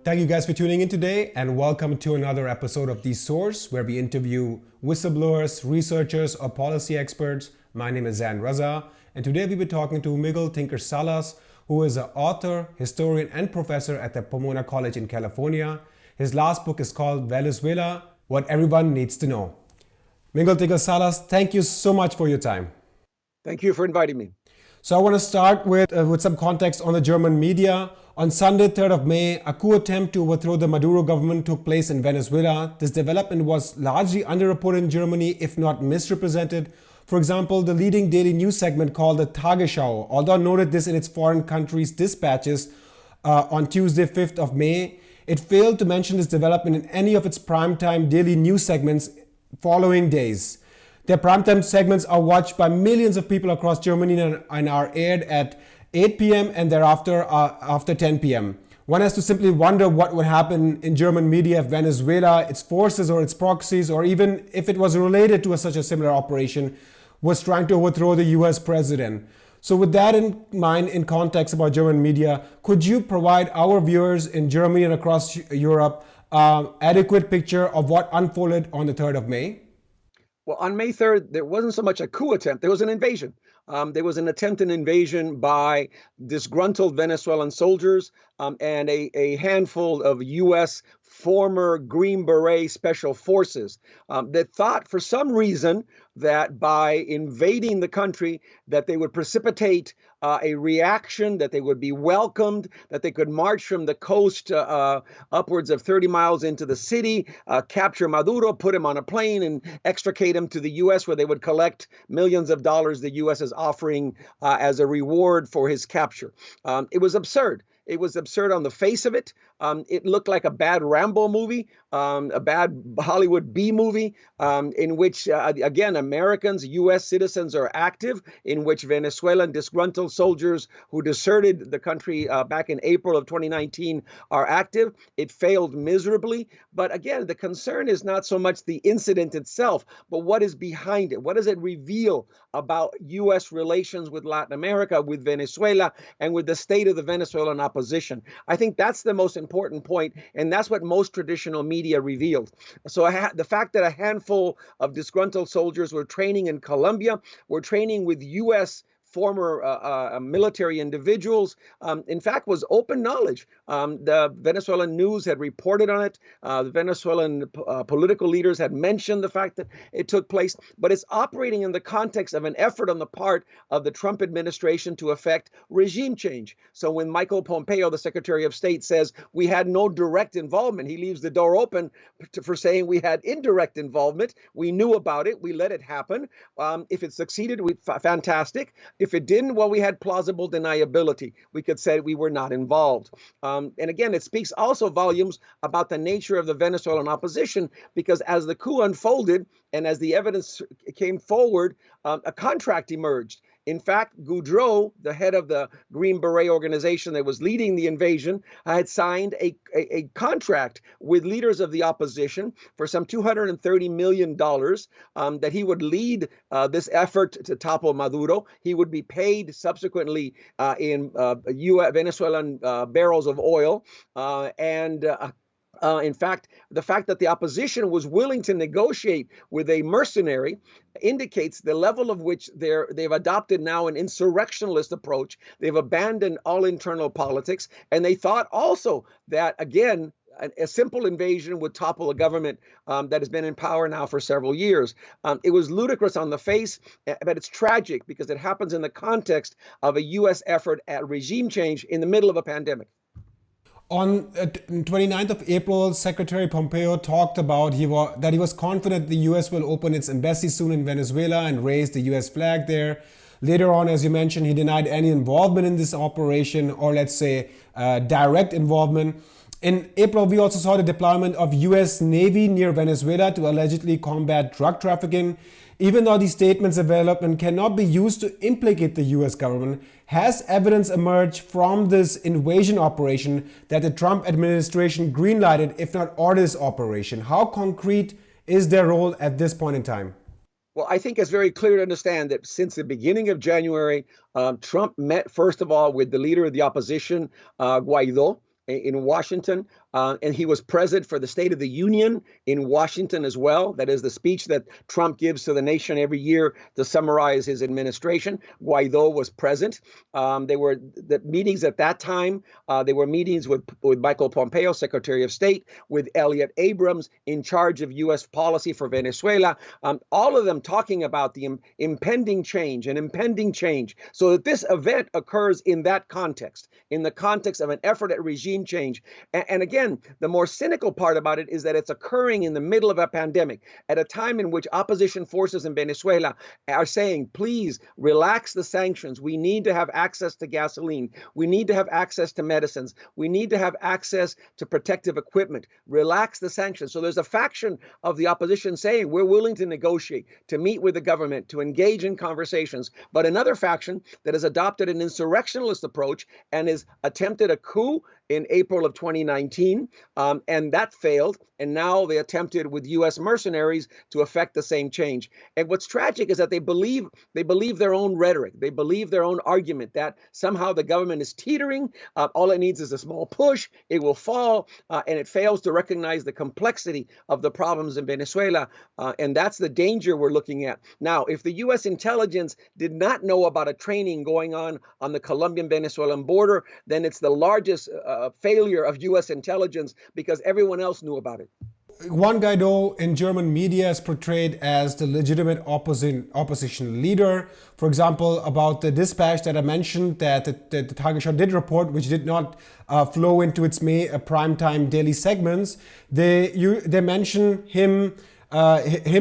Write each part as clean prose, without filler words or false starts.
Thank you guys for tuning in today, and welcome to another episode of The Source, where we interview whistleblowers, researchers, or policy experts. My name is Zan Raza, and today we'll be talking to Miguel Salas, who is an author, historian, and professor at the Pomona College in California. His last book is called Venezuela, What Everyone Needs to Know. Miguel Salas, thank you so much for your time. Thank you for inviting me. So I want to start with some context on the German media. On Sunday, 3rd of May, a coup attempt to overthrow the Maduro government took place in Venezuela. This development was largely underreported in Germany, if not misrepresented. For example, the leading daily news segment called the Tagesschau, although noted this in its foreign countries' dispatches on Tuesday, 5th of May, it failed to mention this development in any of its primetime daily news segments following days. Their primetime segments are watched by millions of people across Germany and are aired at 8 p.m. and thereafter after 10 p.m. One has to simply wonder what would happen in German media if Venezuela, its forces or its proxies, or even if it was related to such a similar operation, was trying to overthrow the US president. So with that in mind, in context about German media, could you provide our viewers in Germany and across Europe adequate picture of what unfolded on the 3rd of May? Well, on May 3rd, there wasn't so much a coup attempt. There was an invasion. There was an attempted invasion by disgruntled Venezuelan soldiers and a handful of U.S. former Green Beret special forces that thought for some reason that by invading the country that they would precipitate a reaction, that they would be welcomed, that they could march from the coast upwards of 30 miles into the city, capture Maduro, put him on a plane and extricate him to the U.S. where they would collect millions of dollars the U.S. is offering as a reward for his capture. It was absurd. It was absurd on the face of it. It looked like a bad Rambo movie, a bad Hollywood B movie, in which, again, Americans, U.S. citizens are active, in which Venezuelan disgruntled soldiers who deserted the country back in April of 2019 are active. It failed miserably. But again, the concern is not so much the incident itself, but what is behind it. What does it reveal about U.S. relations with Latin America, with Venezuela, and with the state of the Venezuelan opposition? I think that's the most important point, and that's what most traditional media revealed. So the fact that a handful of disgruntled soldiers were training in Colombia, were training with U.S. former military individuals, in fact, was open knowledge. The Venezuelan news had reported on it. The Venezuelan political leaders had mentioned the fact that it took place, but it's operating in the context of an effort on the part of the Trump administration to effect regime change. So when Michael Pompeo, the Secretary of State, says we had no direct involvement, he leaves the door open for saying we had indirect involvement. We knew about it. We let it happen. If it succeeded, fantastic. If it didn't, well, we had plausible deniability. We could say we were not involved. And again, it speaks also volumes about the nature of the Venezuelan opposition, because as the coup unfolded and as the evidence came forward, a contract emerged. In fact, Goudreau, the head of the Green Beret organization that was leading the invasion, had signed a contract with leaders of the opposition for some $230 million that he would lead this effort to topple Maduro. He would be paid subsequently in Venezuelan barrels of oil in fact, the fact that the opposition was willing to negotiate with a mercenary indicates the level of which they've adopted now an insurrectionalist approach. They've abandoned all internal politics, and they thought also that, again, a simple invasion would topple a government that has been in power now for several years. It was ludicrous on the face, but it's tragic because it happens in the context of a U.S. effort at regime change in the middle of a pandemic. On 29th of April, Secretary Pompeo talked about that he was confident the U.S. will open its embassy soon in Venezuela and raise the U.S. flag there. Later on, as you mentioned, he denied any involvement in this operation, or let's say direct involvement. In April, we also saw the deployment of U.S. Navy near Venezuela to allegedly combat drug trafficking. Even though these statements of development cannot be used to implicate the US government, has evidence emerged from this invasion operation that the Trump administration greenlighted, if not ordered this operation? How concrete is their role at this point in time? Well, I think it's very clear to understand that since the beginning of January, Trump met, first of all, with the leader of the opposition, Guaido, in Washington. and he was present for the State of the Union in Washington as well. That is the speech that Trump gives to the nation every year to summarize his administration. Guaido was present. They were the meetings at that time. They were meetings with Michael Pompeo, Secretary of State, with Elliot Abrams in charge of U.S. policy for Venezuela. All of them talking about the impending change, so that this event occurs in that context, in the context of an effort at regime change. And again, the more cynical part about it is that it's occurring in the middle of a pandemic, at a time in which opposition forces in Venezuela are saying, please relax the sanctions. We need to have access to gasoline. We need to have access to medicines. We need to have access to protective equipment. Relax the sanctions. So there's a faction of the opposition saying we're willing to negotiate, to meet with the government, to engage in conversations. But another faction that has adopted an insurrectionalist approach and has attempted a coup in April of 2019, and that failed. And now they attempted with U.S. mercenaries to effect the same change. And what's tragic is that they believe their own rhetoric. They believe their own argument that somehow the government is teetering. All it needs is a small push. It will fall. And it fails to recognize the complexity of the problems in Venezuela. And that's the danger we're looking at. Now, if the U.S. intelligence did not know about a training going on the Colombian-Venezuelan border, then it's the largest failure of U.S. intelligence because everyone else knew about it. Juan Guaido in German media is portrayed as the legitimate opposition leader. For example, about the dispatch that I mentioned that the Tagesschau did report, which did not flow into its primetime daily segments, they mention him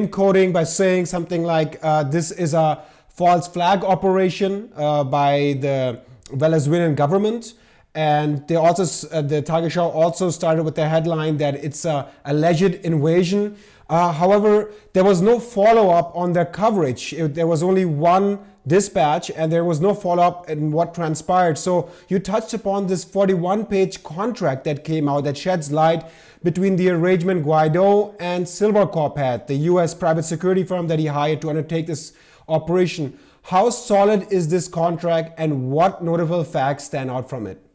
quoting by saying something like, this is a false flag operation by the Venezuelan government. And they also, the Tagesschau also started with the headline that it's a alleged invasion. However, there was no follow-up on their coverage. There was only one dispatch and there was no follow-up in what transpired. So you touched upon this 41-page contract that came out that sheds light between the arrangement Guaido and Silvercorp had, the U.S. private security firm that he hired to undertake this operation. How solid is this contract and what notable facts stand out from it?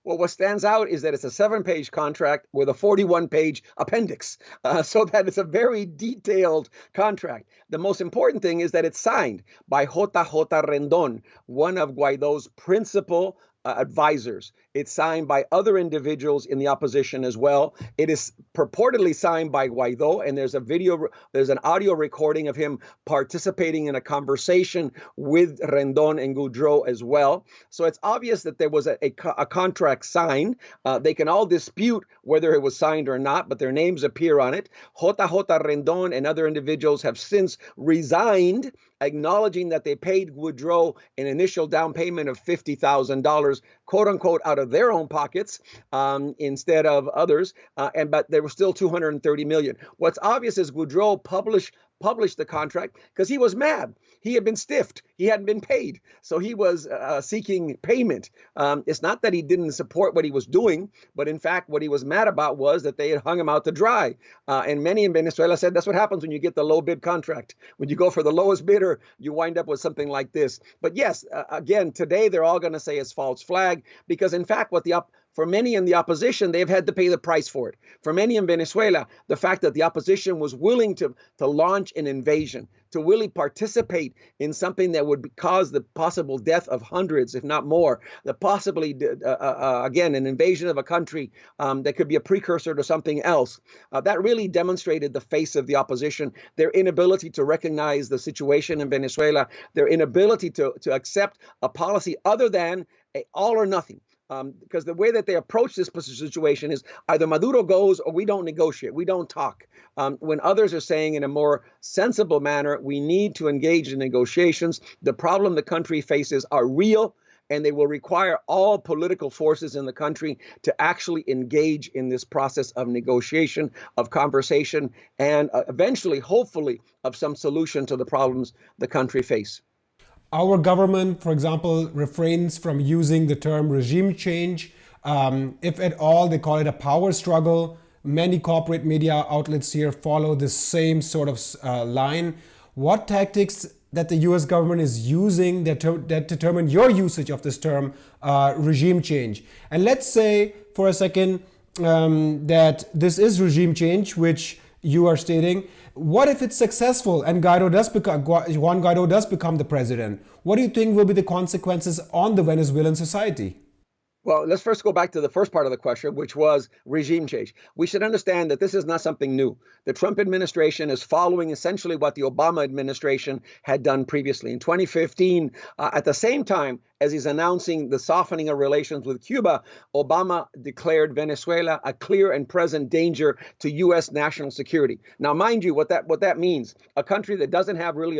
Well, what stands out is that it's a 7-page contract with a 41-page appendix, so that it's a very detailed contract. The most important thing is that it's signed by JJ Rendon, one of Guaido's principal advisors. It's signed by other individuals in the opposition as well. It is purportedly signed by Guaido, and there's an audio recording of him participating in a conversation with Rendon and Goudreau as well. So it's obvious that there was a contract signed. They can all dispute whether it was signed or not, but their names appear on it. JJ Rendon and other individuals have since resigned, acknowledging that they paid Goudreau an initial down payment of $50,000, quote unquote, out of their own pockets instead of others. But there was still $230 million. What's obvious is Goudreau published the contract because he was mad. He had been stiffed. He hadn't been paid. So he was seeking payment. It's not that he didn't support what he was doing, but in fact, what he was mad about was that they had hung him out to dry. And many in Venezuela said that's what happens when you get the low bid contract. When you go for the lowest bidder, you wind up with something like this. But yes, again, today they're all going to say it's false flag because in fact, for many in the opposition, they've had to pay the price for it. For many in Venezuela, the fact that the opposition was willing to launch an invasion, to really participate in something that would cause the possible death of hundreds, if not more, possibly, again, an invasion of a country that could be a precursor to something else. That really demonstrated the face of the opposition, their inability to recognize the situation in Venezuela, their inability to accept a policy other than all or nothing. Because the way that they approach this situation is either Maduro goes or we don't negotiate, we don't talk. When others are saying in a more sensible manner, we need to engage in negotiations. The problem the country faces are real, and they will require all political forces in the country to actually engage in this process of negotiation, of conversation, and eventually, hopefully, of some solution to the problems the country faces. Our government, for example, refrains from using the term regime change. If at all, they call it a power struggle. Many corporate media outlets here follow the same sort of line. What tactics that the US government is using that determine your usage of this term regime change? And let's say for a second, that this is regime change, which you are stating. What if it's successful and Juan Guaido does become the president? What do you think will be the consequences on the Venezuelan society? Well, let's first go back to the first part of the question, which was regime change. We should understand that this is not something new. The Trump administration is following essentially what the Obama administration had done previously. In 2015, at the same time as he's announcing the softening of relations with Cuba, Obama declared Venezuela a clear and present danger to U.S. national security. Now, mind you, what that means, a country that doesn't have really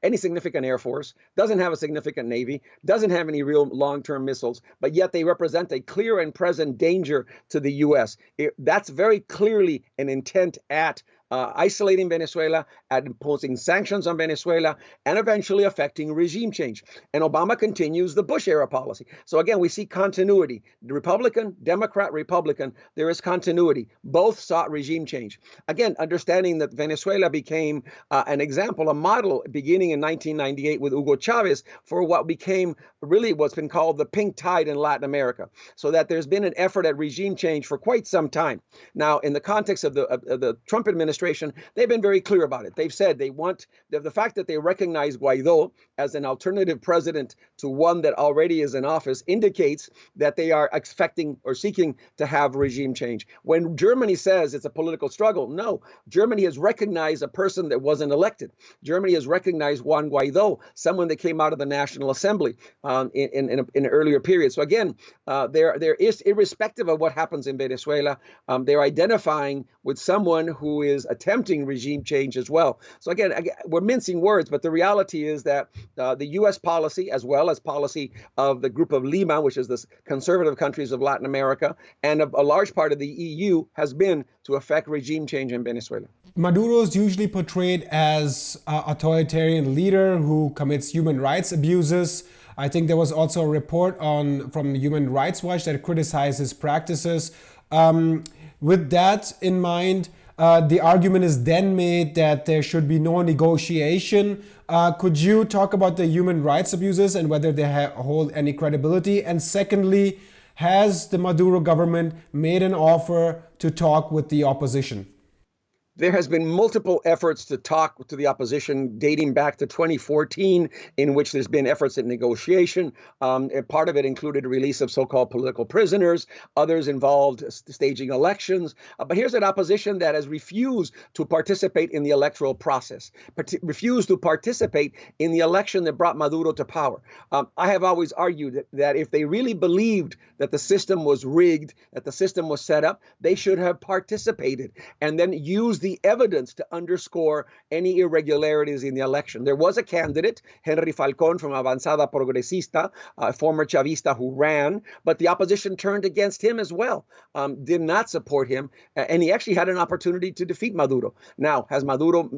any significant air force, doesn't have a significant navy, doesn't have any real long-term missiles, but yet they represent a clear and present danger to the U.S. That's very clearly an intent at isolating Venezuela, at imposing sanctions on Venezuela, and eventually affecting regime change. And Obama continues the Bush era policy. So again, we see continuity. The Republican, Democrat, Republican, there is continuity. Both sought regime change. Again, understanding that Venezuela became an example, a model beginning in 1998 with Hugo Chavez for what became really what's been called the pink tide in Latin America. So that there's been an effort at regime change for quite some time. Now, in the context of the Trump administration, they've been very clear about it. They've said they want the fact that they recognize Guaido as an alternative president to one that already is in office indicates that they are expecting or seeking to have regime change. When Germany says it's a political struggle, no, Germany has recognized a person that wasn't elected. Germany has recognized Juan Guaido, someone that came out of the National Assembly in an earlier period. So again, there is, irrespective of what happens in Venezuela, they're identifying with someone who is attempting regime change as well. So again, we're mincing words, but the reality is that the U.S. policy, as well as policy of the Group of Lima, which is the conservative countries of Latin America, and a large part of the EU, has been to affect regime change in Venezuela. Maduro is usually portrayed as an authoritarian leader who commits human rights abuses. I think there was also a report from Human Rights Watch that criticized his practices. With that in mind, the argument is then made that there should be no negotiation. Could you talk about the human rights abuses and whether they hold any credibility? And secondly, has the Maduro government made an offer to talk with the opposition? There has been multiple efforts to talk to the opposition dating back to 2014, in which there's been efforts at negotiation. Part of it included the release of so-called political prisoners. Others involved staging elections. But here's an opposition that has refused to participate in the electoral process, refused to participate in the election that brought Maduro to power. I have always argued that if they really believed that the system was rigged, that the system was set up, they should have participated and then used the evidence to underscore any irregularities in the election. There was a candidate, Henry Falcón from Avanzada Progresista, a former Chavista who ran, but the opposition turned against him as well, did not support him, and he actually had an opportunity to defeat Maduro. Now, has Maduro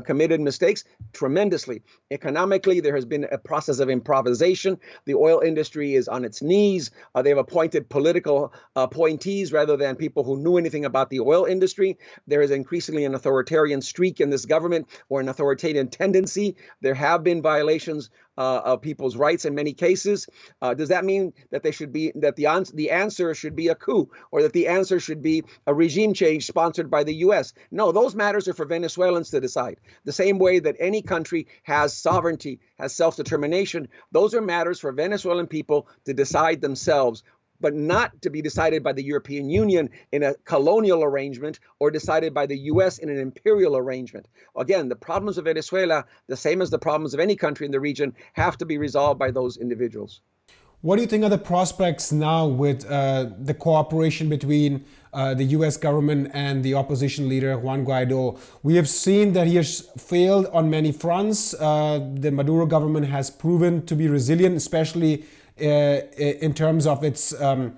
committed mistakes? Tremendously. Economically, there has been a process of improvisation. The oil industry is on its knees. They've appointed political appointees rather than people who knew anything about the oil industry. There is increasingly an authoritarian streak in this government, or an authoritarian tendency. There have been violations of people's rights in many cases. Does that mean that the answer should be a coup, or that the answer should be a regime change sponsored by the U.S.? No, those matters are for Venezuelans to decide. The same way that any country has sovereignty, has self-determination, those are matters for Venezuelan people to decide themselves, but not to be decided by the European Union in a colonial arrangement or decided by the U.S. in an imperial arrangement. Again, the problems of Venezuela, the same as the problems of any country in the region, have to be resolved by those individuals. What do you think are the prospects now with the cooperation between the U.S. government and the opposition leader, Juan Guaido? We have seen that he has failed on many fronts. The Maduro government has proven to be resilient, especially in terms of its the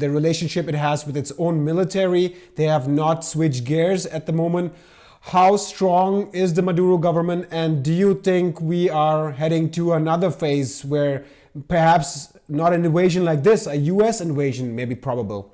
relationship it has with its own military. They have not switched gears at the moment. How strong is the Maduro government, and do you think we are heading to another phase where perhaps not an invasion like this, a U.S. invasion may be probable?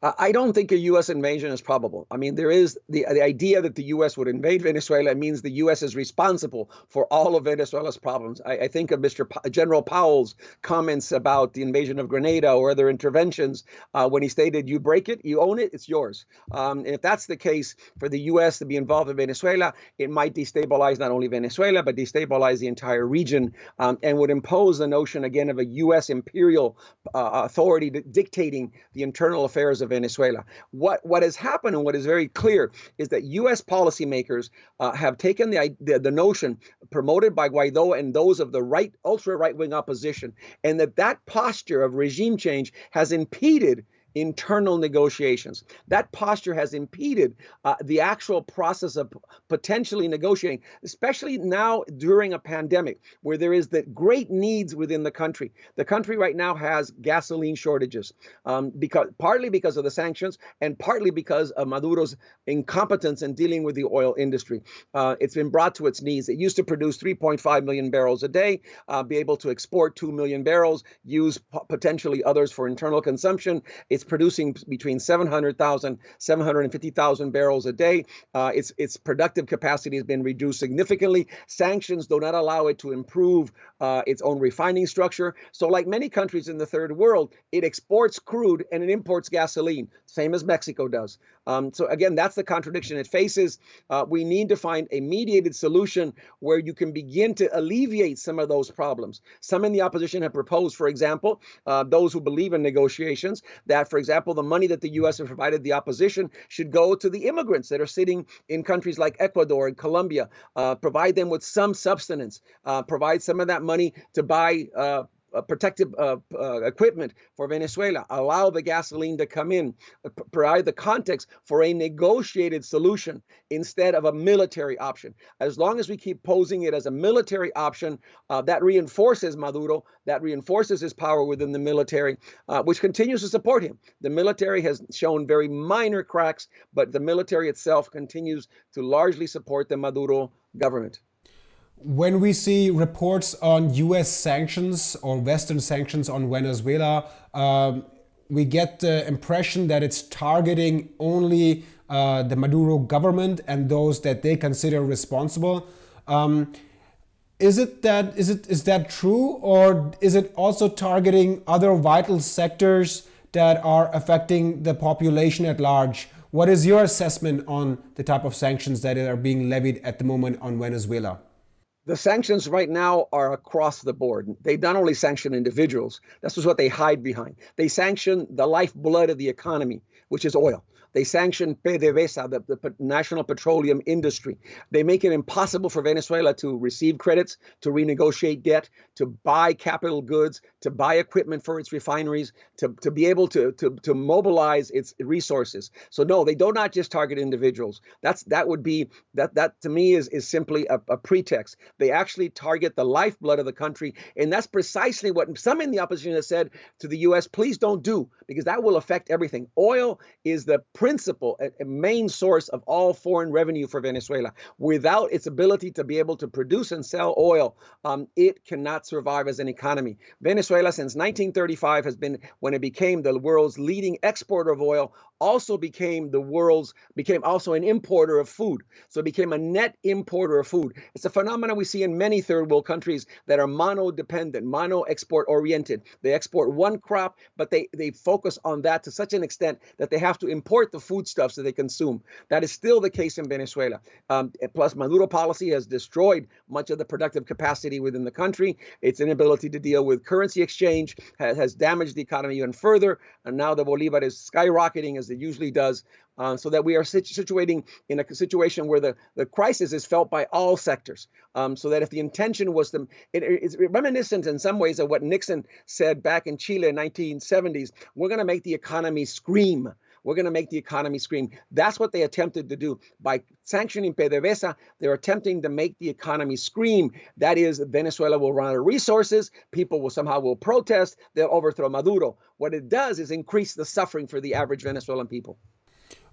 I don't think a U.S. invasion is probable. I mean, there is the idea that the U.S. would invade Venezuela means the U.S. is responsible for all of Venezuela's problems. I think of General Powell's comments about the invasion of Grenada or other interventions when he stated, "You break it, you own it, it's yours." And if that's the case for the U.S. to be involved in Venezuela, it might destabilize not only Venezuela but destabilize the entire region and would impose the notion again of a U.S. imperial authority dictating the internal affairs of Venezuela. What has happened and what is very clear is that U.S. policymakers have taken the notion promoted by Guaido and those of the ultra right-wing opposition, and that posture of regime change has impeded internal negotiations. That posture has impeded the actual process of potentially negotiating, especially now during a pandemic where there is the great needs within the country. The country right now has gasoline shortages, partly because of the sanctions and partly because of Maduro's incompetence in dealing with the oil industry. It's been brought to its knees. It used to produce 3.5 million barrels a day, be able to export 2 million barrels, use potentially others for internal consumption. It's producing between 700,000, 750,000 barrels a day. Its productive capacity has been reduced significantly. Sanctions do not allow it to improve its own refining structure. So like many countries in the third world, it exports crude and it imports gasoline, same as Mexico does. So again, that's the contradiction it faces. We need to find a mediated solution where you can begin to alleviate some of those problems. Some in the opposition have proposed, for example, those who believe in negotiations, that, for example, the money that the U.S. has provided the opposition should go to the immigrants that are sitting in countries like Ecuador and Colombia, provide them with some subsistence, provide some of that money to buy protective equipment for Venezuela, allow the gasoline to come in, provide the context for a negotiated solution instead of a military option. As long as we keep posing it as a military option, that reinforces Maduro, that reinforces his power within the military, which continues to support him. The military has shown very minor cracks, but the military itself continues to largely support the Maduro government. When we see reports on US sanctions or Western sanctions on Venezuela, we get the impression that it's targeting only the Maduro government and those that they consider responsible. Is that true, or is it also targeting other vital sectors that are affecting the population at large? What is your assessment on the type of sanctions that are being levied at the moment on Venezuela? The sanctions right now are across the board. They not only sanction individuals, that's just what they hide behind. They sanction the lifeblood of the economy, which is oil. They sanction PDVSA, the national petroleum industry. They make it impossible for Venezuela to receive credits, to renegotiate debt, to buy capital goods, to buy equipment for its refineries, to be able to mobilize its resources. So no, they do not just target individuals. That to me is simply a pretext. They actually target the lifeblood of the country, and that's precisely what some in the opposition have said to the U.S. Please don't do, because that will affect everything. Oil is the principal, a main source of all foreign revenue for Venezuela. Without its ability to be able to produce and sell oil, it cannot survive as an economy. Venezuela, since 1935, has been, when it became the world's leading exporter of oil, also became also an importer of food. So it became a net importer of food. It's a phenomenon we see in many third world countries that are mono-dependent, mono-export oriented. They export one crop, but they focus on that to such an extent that they have to import the foodstuffs that they consume. That is still the case in Venezuela. Plus, Maduro policy has destroyed much of the productive capacity within the country. Its inability to deal with currency exchange has damaged the economy even further. And now the Bolivar is skyrocketing as it usually does. So that we are situating in a situation where the crisis is felt by all sectors. So that if the intention was it's reminiscent in some ways of what Nixon said back in Chile in 1970s, we're going to make the economy scream. We're going to make the economy scream. That's what they attempted to do. By sanctioning PDVSA, they're attempting to make the economy scream. That is, Venezuela will run out of resources. People will protest. They'll overthrow Maduro. What it does is increase the suffering for the average Venezuelan people.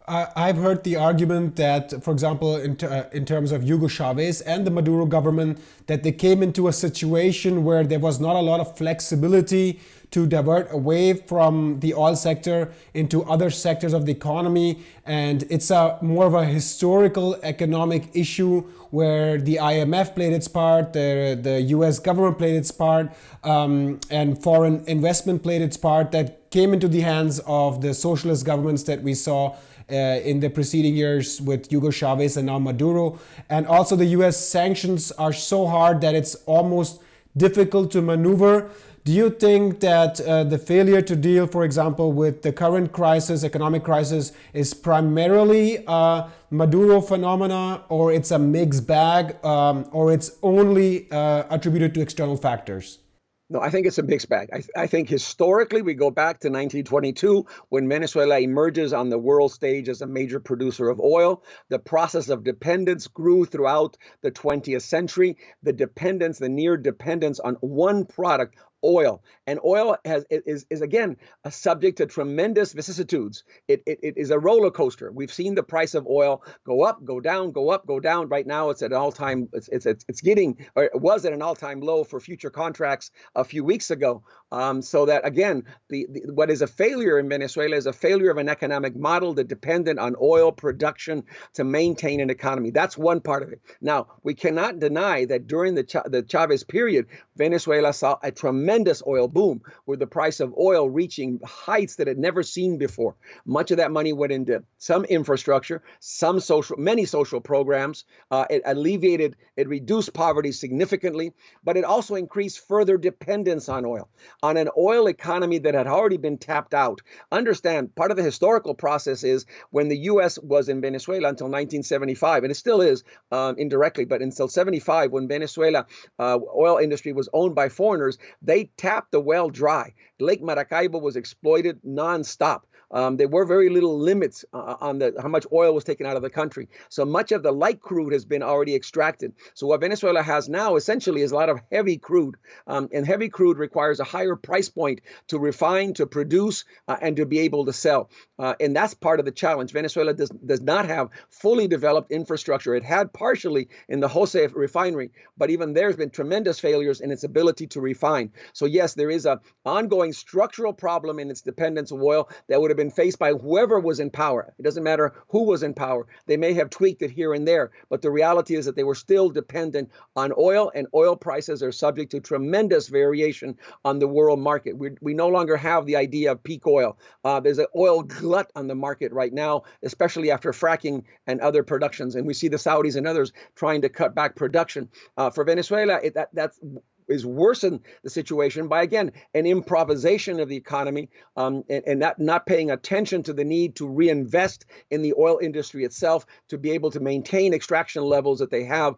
I've heard the argument that, for example, in terms of Hugo Chavez and the Maduro government, that they came into a situation where there was not a lot of flexibility to divert away from the oil sector into other sectors of the economy. And it's a more of a historical economic issue where the IMF played its part, the US government played its part, and foreign investment played its part that came into the hands of the socialist governments that we saw in the preceding years with Hugo Chavez and now Maduro. And also the US sanctions are so hard that it's almost difficult to maneuver. Do you think that the failure to deal, for example, with the current crisis, economic crisis, is primarily a Maduro phenomena, or it's a mixed bag, or it's only attributed to external factors? No, I think it's a mixed bag. I think historically, we go back to 1922 when Venezuela emerges on the world stage as a major producer of oil. The process of dependence grew throughout the 20th century. The dependence, the near dependence on one product, oil. And oil is again a subject to tremendous vicissitudes. It is a roller coaster. We've seen the price of oil go up, go down, go up, go down. Right now, it's at an all-time. It's getting, or it was at an all-time low for future contracts a few weeks ago. So that again, what is a failure in Venezuela is a failure of an economic model that dependent on oil production to maintain an economy. That's one part of it. Now, we cannot deny that during the Chavez period, Venezuela saw a tremendous oil boom, with the price of oil reaching heights that it never seen before. Much of that money went into some infrastructure, many social programs. It reduced poverty significantly, but it also increased further dependence on oil, on an oil economy that had already been tapped out. Understand, part of the historical process is when the U.S. was in Venezuela until 1975, and it still is indirectly, but until 75, when Venezuela oil industry was owned by foreigners, they tapped the well dry. Lake Maracaibo was exploited nonstop. There were very little limits on how much oil was taken out of the country. So much of the light crude has been already extracted. So what Venezuela has now essentially is a lot of heavy crude. And heavy crude requires a higher price point to refine, to produce, and to be able to sell. And that's part of the challenge. Venezuela does not have fully developed infrastructure. It had partially in the Jose refinery, but even there's been tremendous failures in its ability to refine. So yes, there is an ongoing structural problem in its dependence of oil that would have been faced by whoever was in power. It doesn't matter who was in power. They may have tweaked it here and there, but the reality is that they were still dependent on oil, and oil prices are subject to tremendous variation on the world market. We no longer have the idea of peak oil. There's an oil glut on the market right now, especially after fracking and other productions. And we see the Saudis and others trying to cut back production. For Venezuela, that's is worsen the situation by, again, an improvisation of the economy and not paying attention to the need to reinvest in the oil industry itself to be able to maintain extraction levels that they have.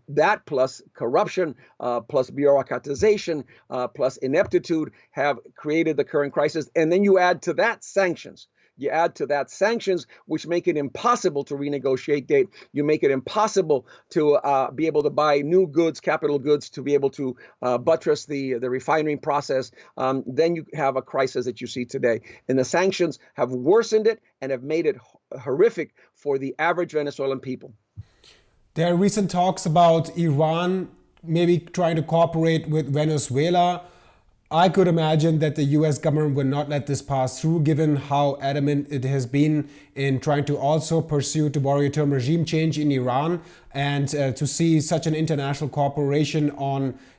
That plus corruption, plus bureaucratization, plus ineptitude have created the current crisis. And then you add to that sanctions. You add to that sanctions, which make it impossible to renegotiate debt. You make it impossible to be able to buy new goods, capital goods, to be able to buttress the refining process. Then you have a crisis that you see today. And the sanctions have worsened it and have made it horrific for the average Venezuelan people. There are recent talks about Iran maybe trying to cooperate with Venezuela. I could imagine that the US government would not let this pass through, given how adamant it has been in trying to also pursue, to borrow a term, regime change in Iran, and to see such an international cooperation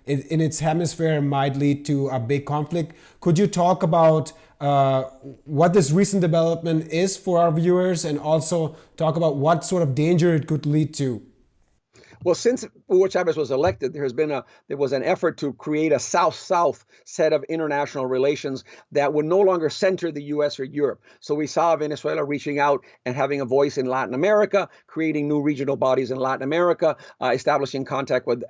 in its hemisphere might lead to a big conflict. Could you talk about what this recent development is for our viewers, and also talk about what sort of danger it could lead to? Well, since Hugo Chavez was elected, there was an effort to create a South-South set of international relations that would no longer center the U.S. or Europe. So we saw Venezuela reaching out and having a voice in Latin America, creating new regional bodies in Latin America, establishing contact with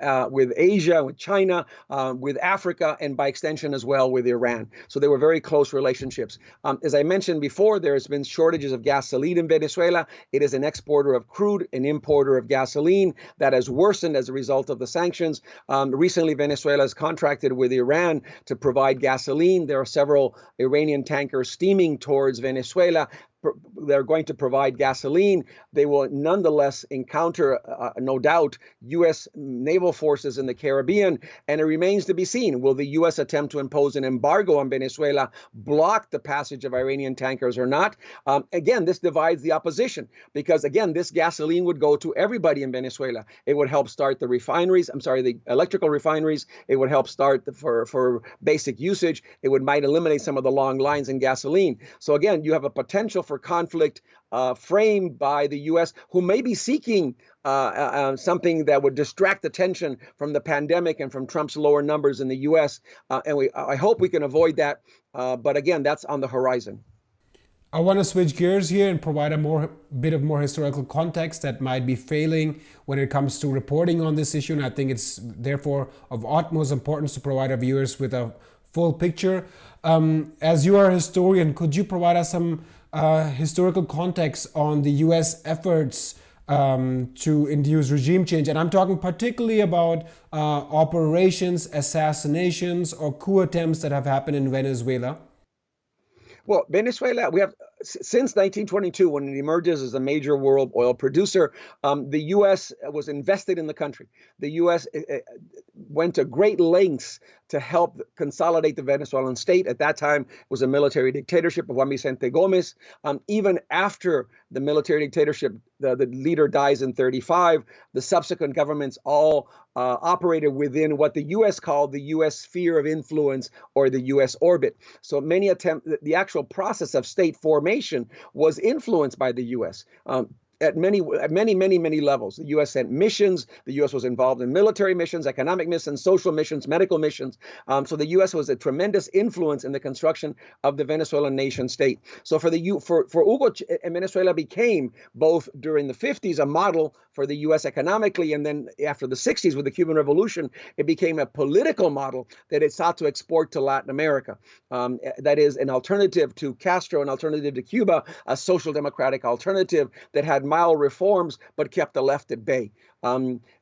Asia, with China, with Africa, and by extension as well with Iran. So they were very close relationships. As I mentioned before, there's been shortages of gasoline in Venezuela. It is an exporter of crude, an importer of gasoline. That has worsened as a result of the sanctions. Recently, Venezuela has contracted with Iran to provide gasoline. There are several Iranian tankers steaming towards Venezuela. they're going to provide gasoline, they will nonetheless encounter, no doubt, U.S. naval forces in the Caribbean, and it remains to be seen. Will the U.S. attempt to impose an embargo on Venezuela block the passage of Iranian tankers or not? Again, this divides the opposition because, again, this gasoline would go to everybody in Venezuela. It would help start the refineries, the electrical refineries. It would help start for basic usage. It might eliminate some of the long lines in gasoline. So again, you have a potential for conflict framed by the U.S., who may be seeking something that would distract attention from the pandemic and from Trump's lower numbers in the U.S. I hope we can avoid that. But again, that's on the horizon. I want to switch gears here and provide a bit of more historical context that might be failing when it comes to reporting on this issue. And I think it's therefore of utmost importance to provide our viewers with a full picture. As you are a historian, could you provide us some historical context on the U.S. efforts to induce regime change? And I'm talking particularly about operations, assassinations, or coup attempts that have happened in Venezuela. Well, Venezuela, we have since 1922, when it emerges as a major world oil producer, the U.S. was invested in the country. The U.S. went to great lengths to help consolidate the Venezuelan state. At that time, it was a military dictatorship of Juan Vicente Gomez. Even after the military dictatorship, the leader dies in 1935, the subsequent governments all operated within what the U.S. called the U.S. sphere of influence or the U.S. orbit. So the actual process of state formation was influenced by the U.S. At many levels. The U.S. sent missions. The U.S. was involved in military missions, economic missions, social missions, medical missions. So the U.S. was a tremendous influence in the construction of the Venezuelan nation state. So for Hugo, Venezuela became both during the 50s a model for the U.S. economically, and then after the 60s with the Cuban Revolution, it became a political model that it sought to export to Latin America. That is an alternative to Castro, an alternative to Cuba, a social democratic alternative that had mild reforms but kept the left at bay.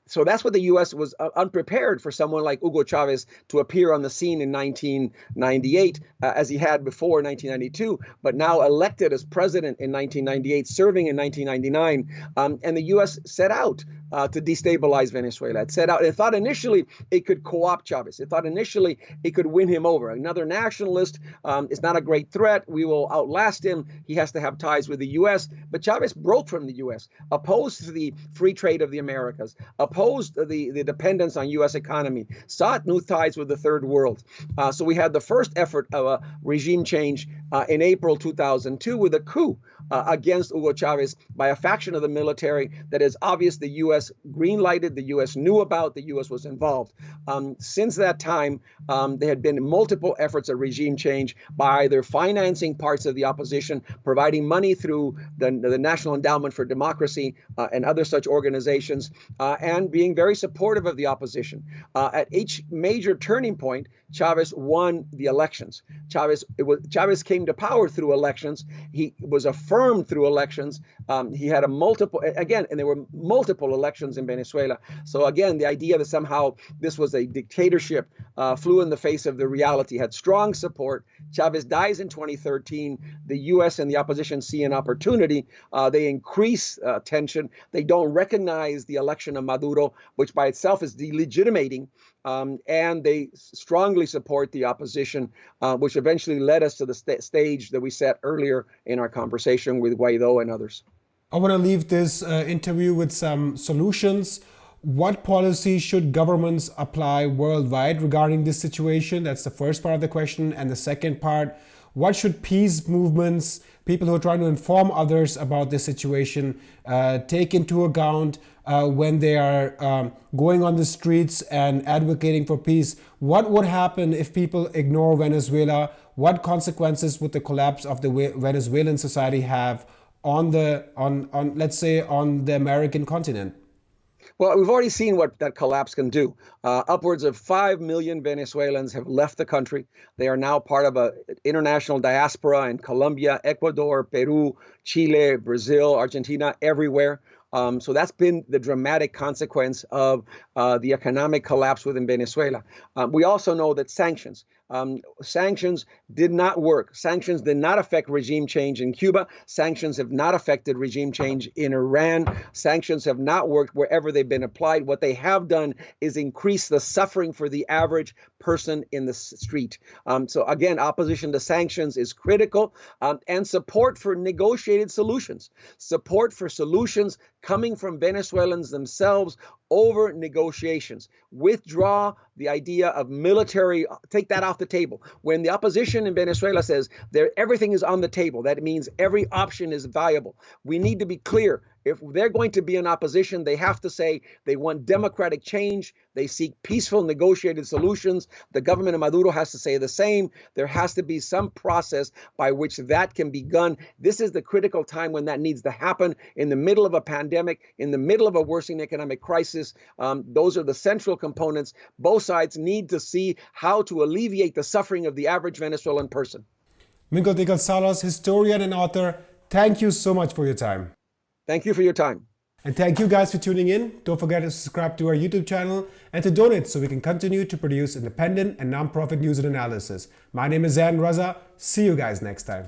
So that's what the U.S. was unprepared for someone like Hugo Chavez to appear on the scene in 1998, as he had before 1992, but now elected as president in 1998, serving in 1999. And the U.S. set out to destabilize Venezuela. It thought initially it could co-opt Chavez. It thought initially it could win him over. Another nationalist is not a great threat. We will outlast him. He has to have ties with the U.S. But Chavez broke from the U.S., opposed the free trade of the Americas, opposed the dependence on U.S. economy, sought new ties with the third world. So we had the first effort of a regime change in April 2002 with a coup against Hugo Chavez by a faction of the military that is obvious the U.S. green-lighted, the U.S. knew about, the U.S. was involved. Since that time, there had been multiple efforts at regime change by either financing parts of the opposition, providing money through the National Endowment for Democracy and other such organizations, and being very supportive of the opposition. At each major turning point, Chavez won the elections. Chavez came to power through elections. He was affirmed through elections. He had and there were multiple elections in Venezuela. So again, the idea that somehow this was a dictatorship flew in the face of the reality, had strong support. Chavez dies in 2013. The U.S. and the opposition see an opportunity. They increase tension. They don't recognize the election of Maduro, which by itself is delegitimating. And they strongly support the opposition, which eventually led us to the stage that we set earlier in our conversation with Guaido and others. I want to leave this interview with some solutions. What policies should governments apply worldwide regarding this situation? That's the first part of the question. And the second part, what should peace movements, people who are trying to inform others about this situation, take into account when they are going on the streets and advocating for peace? What would happen if people ignore Venezuela? What consequences would the collapse of the Venezuelan society have on let's say on the American continent? Well, we've already seen what that collapse can do. Upwards of 5 million Venezuelans have left the country. They are now part of an international diaspora in Colombia, Ecuador, Peru, Chile, Brazil, Argentina, everywhere. So that's been the dramatic consequence of the economic collapse within Venezuela. We also know that sanctions, Sanctions did not work. Sanctions did not affect regime change in Cuba. Sanctions have not affected regime change in Iran. Sanctions have not worked wherever they've been applied. What they have done is increase the suffering for the average person in the street. So again, opposition to sanctions is critical, and support for negotiated solutions. Support for solutions coming from Venezuelans themselves over negotiations. Withdraw the idea of military, take that off the table. When the opposition in Venezuela says everything is on the table, that means every option is viable. We need to be clear. If they're going to be in opposition, they have to say they want democratic change. They seek peaceful negotiated solutions. The government of Maduro has to say the same. There has to be some process by which that can be done. This is the critical time when that needs to happen, in the middle of a pandemic, in the middle of a worsening economic crisis. Those are the central components. Both sides need to see how to alleviate the suffering of the average Venezuelan person. Miguel Salas, historian and author, thank you so much for your time. Thank you for your time. And thank you guys for tuning in. Don't forget to subscribe to our YouTube channel and to donate so we can continue to produce independent and non-profit news and analysis. My name is Zan Raza. See you guys next time.